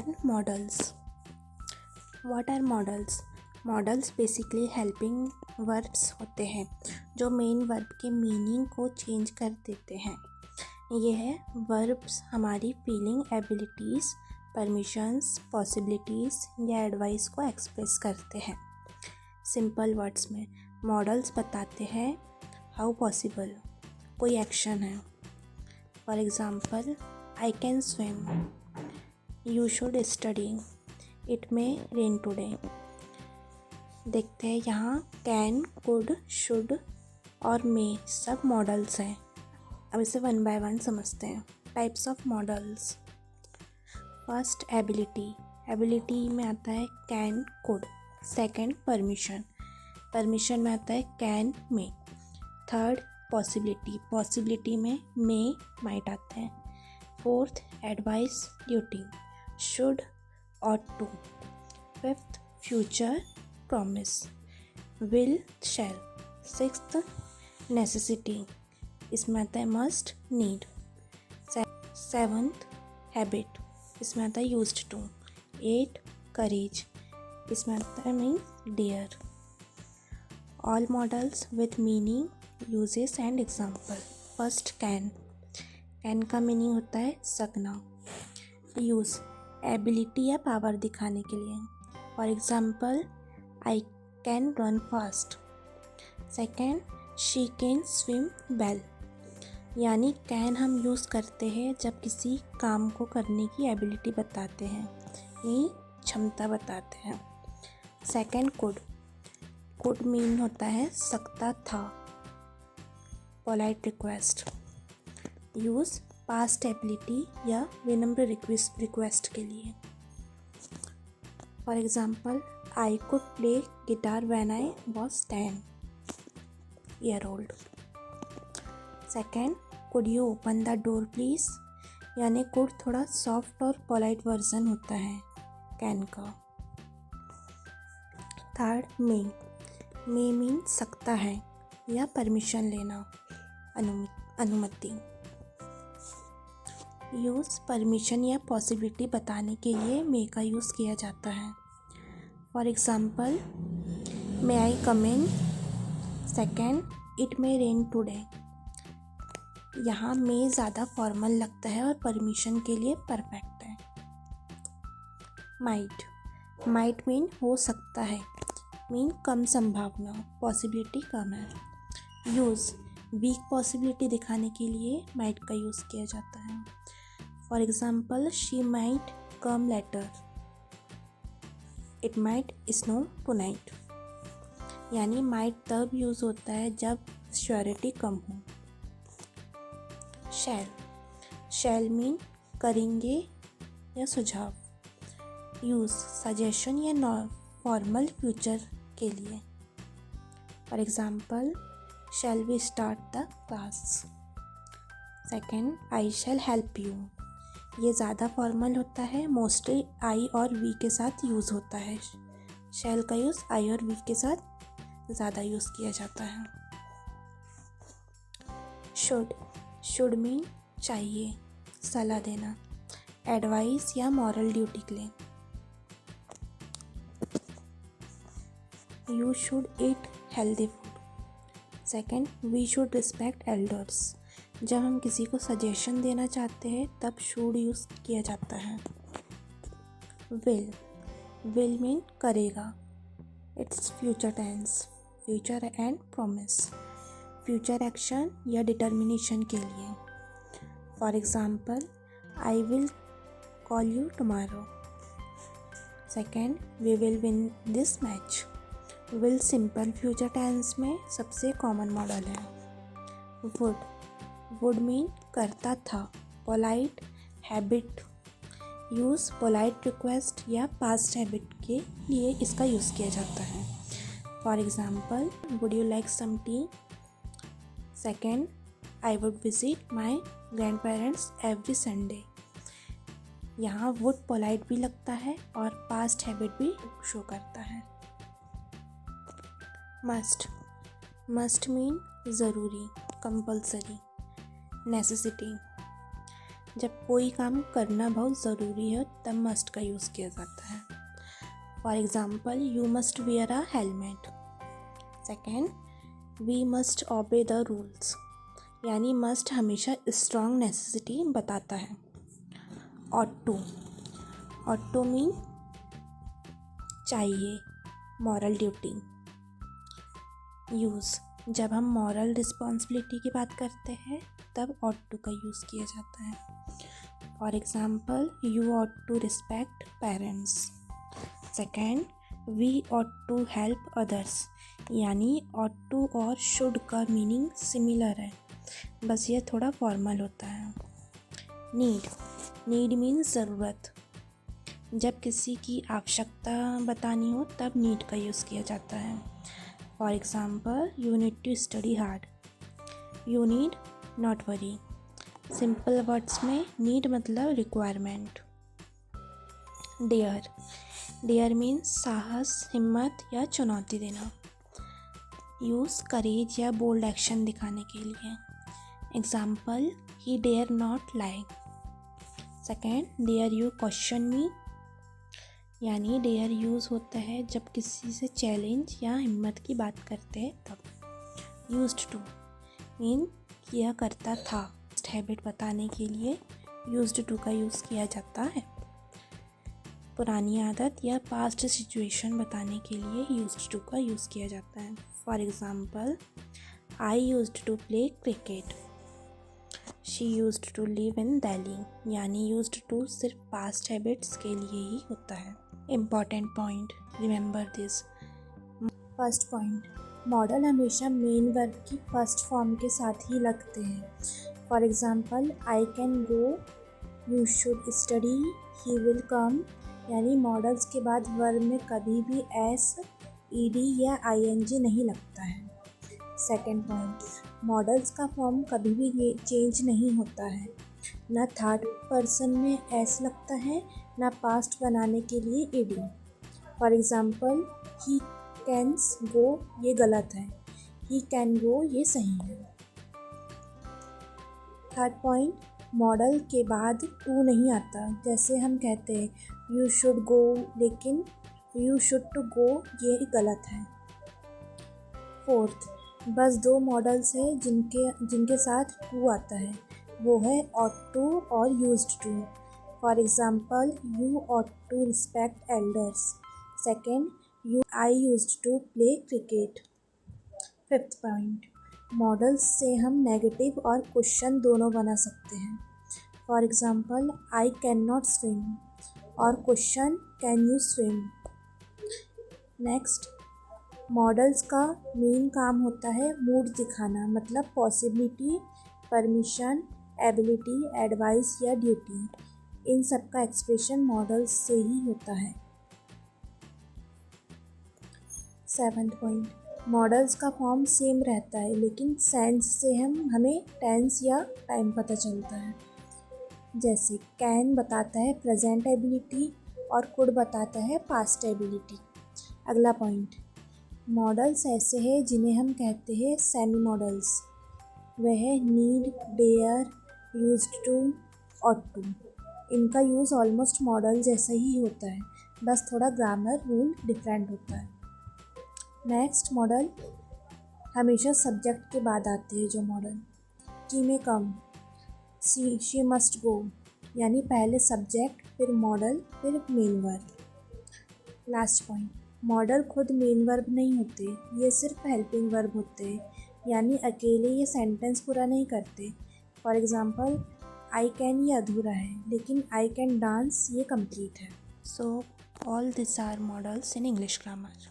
Learn models. What are models? Models basically helping verbs होते हैं जो मेन वर्ब के मीनिंग को चेंज कर देते हैं। यह वर्ब्स हमारी फीलिंग, एबिलिटीज़, परमिशंस, पॉसिबिलिटीज़ या एडवाइस को एक्सप्रेस करते हैं। सिंपल वर्ड्स में मॉडल्स बताते हैं हाउ पॉसिबल कोई एक्शन है। For example, I can swim, you should study, it may rain today. देखते हैं यहाँ कैन, कुड, शुड और मे सब मॉडल्स हैं। अब इसे वन बाय वन समझते हैं। Types of models. First, ability. Ability में आता है can, could. Second, permission. Permission में आता है can, may. Third, possibility. Possibility में मे, माइट आता है। Fourth, advice, duty, should, ought to. Fifth, future, promise, will, shall. Sixth, necessity, इसमें आता है मस्ट, नीड। सेवंथ, हैबिट, इसमें आता है यूज्ड टू। एट, करेज, इसमें आता है means dare. All models with meaning, uses and example. First, can. Can का मीनिंग होता है सकना। यूज़, एबिलिटी या पावर दिखाने के लिए। For example, I can run fast. Second, she can swim well, यानी कैन हम यूज़ करते हैं जब किसी काम को करने की एबिलिटी बताते हैं, ये क्षमता बताते हैं। Second, could. कुड मीन होता है सकता था, polite request. Use, past ability या विनम्र रिक्वेस्ट के लिए। For example, I could play guitar when I was 10 year old. Second, could you open the door please, यानी कुड थोड़ा सॉफ्ट और पोलाइट वर्जन होता है कैन का। थर्ड, मे। मे मीन सकता है या परमिशन लेना, अनुमति। यूज़, परमिशन या पॉसिबिलिटी बताने के लिए मे का यूज़ किया जाता है। For example, may I come in. Second, it may rain today. यहाँ मे ज़्यादा फॉर्मल लगता है और परमिशन के लिए परफेक्ट है। माइट। माइट मीन हो सकता है, मीन कम संभावना, पॉसिबिलिटी कम है। यूज़, वीक पॉसिबिलिटी दिखाने के लिए माइट का यूज़ किया जाता है। For example, she might come later, it might snow tonight, यानी माइट तब यूज़ होता है जब श्योरिटी कम हो। शैल। शैल मीन करेंगे या सुझाव। यूज़, सजेशन या फॉर्मल फ्यूचर के लिए। For example, shall we start the class. Second, I shall help you, ये ज़्यादा फॉर्मल होता है, मोस्टली आई और वी के साथ यूज़ होता है। शैल का यूज़ आई और वी के साथ ज़्यादा यूज़ किया जाता है। शुड। शुड मीन चाहिए, सलाह देना, एडवाइस या मॉरल ड्यूटी के लिए। You should eat healthy food. Second, we should respect elders, जब हम किसी को सजेशन देना चाहते हैं तब शुड यूज़ किया जाता है। विल। विल मीन करेगा, it's future tense, future and promise, future action या डिटर्मिनेशन के लिए। For example, I will call you tomorrow. Second, we will win this match. Will simple future tense में सबसे common model है। Would. Would mean करता था, polite habit. Use, polite request या past habit के लिए इसका यूज़ किया जाता है। For example, would you like some tea. Second, I would visit my grand parents every Sunday. यहाँ वुड पोलाइट भी लगता है और पास्ट हैबिट भी शो करता है। मस्ट। मस्ट मीन ज़रूरी, कंपल्सरी, नेसेसिटी। जब कोई काम करना बहुत ज़रूरी हो तब मस्ट का यूज़ किया जाता है। For example, you must wear a helmet. Second, we must obey the rules, यानी मस्ट हमेशा स्ट्रॉन्ग नेसेसिटी बताता है। ऑट टू मीन चाहिए, मॉरल ड्यूटी। यूज़, जब हम मॉरल रिस्पॉन्सिबिलिटी की बात करते हैं तब ऑट टू का यूज़ किया जाता है। For example, you ought to respect parents. Second, we ought to help others, यानी ऑट टू और शुड का मीनिंग सिमिलर है, बस ये थोड़ा फॉर्मल होता है। नीड मीन्स ज़रूरत, जब किसी की आवश्यकता बतानी हो तब नीड का यूज़ किया जाता है। For example, you need to study hard, you need not worry. Simple words में नीड मतलब रिक्वायरमेंट। डेयर मीन्स साहस, हिम्मत या चुनौती देना। यूज़ करेज या बोल्ड एक्शन दिखाने के लिए। Example, he dare not lie. Second, dare you question me, यानी डेयर यूज़ होता है जब किसी से चैलेंज या हिम्मत की बात करते हैं तब। यूज्ड टू मीन किया करता था, हैबिट बताने के लिए यूज्ड टू का यूज़ किया जाता है। पुरानी आदत या पास्ट सिचुएशन बताने के लिए यूज्ड टू का यूज़ किया जाता है। For example, I used to play cricket, she used to live in Delhi, यानी यूज्ड टू सिर्फ पास्ट हैबिट्स के लिए ही होता है। Important point, remember this. First point, model हमेशा मेन वर्ब की फर्स्ट फॉर्म के साथ ही लगते हैं। For example, I can go, you should study, he will come, यानी मॉडल्स के बाद वर्ब में कभी भी एस, ईडी या आईएनजी नहीं लगता है। सेकेंड पॉइंट, मॉडल्स का फॉर्म कभी भी चेंज नहीं होता है, ना थर्ड पर्सन में एस लगता है, ना पास्ट बनाने के लिए ED. For example, he cans go, ये गलत है, ही कैन गो ये सही है। थर्ड पॉइंट, मॉडल के बाद टू नहीं आता, जैसे हम कहते हैं यू शुड गो, लेकिन यू शुड टू गो ये गलत है। फोर्थ, बस दो मॉडल्स हैं जिनके साथ टू आता है, वो है ऑट टू और used to. For example, you ought to respect elders. Second, I used to play cricket. Fifth point, models से हम नेगेटिव और क्वेश्चन दोनों बना सकते हैं। For example, I can not swim और question, can you swim. Next, models का main काम होता है मूड दिखाना, मतलब पॉसिबिलिटी, परमिशन, एबिलिटी, एडवाइस या ड्यूटी। इन सब का एक्सप्रेशन मॉडल्स से ही होता है। सेवंथ पॉइंट, मॉडल्स का फॉर्म सेम रहता है, लेकिन सेंस से हमें टेंस या टाइम पता चलता है। जैसे कैन बताता है प्रेजेंट एबिलिटी और कुड बताता है पास्ट एबिलिटी। अगला पॉइंट, मॉडल्स ऐसे हैं जिन्हें हम कहते हैं सेमी मॉडल्स। वह need, dare, used to, ought to. इनका यूज़ ऑलमोस्ट मॉडल जैसा ही होता है, बस थोड़ा ग्रामर रूल डिफरेंट होता है। नेक्स्ट, मॉडल हमेशा सब्जेक्ट के बाद आते हैं। जो मॉडल, शी में कम, शी मस्ट गो, यानी पहले सब्जेक्ट फिर मॉडल फिर main verb. Last point, model खुद मेन वर्ब नहीं होते, ये सिर्फ हेल्पिंग वर्ब होते हैं, यानी अकेले ये सेंटेंस पूरा नहीं करते। फॉर एग्ज़ाम्पल, आई कैन ये अधूरा है, लेकिन आई कैन डांस ये कंप्लीट है। So all this are models in English grammar.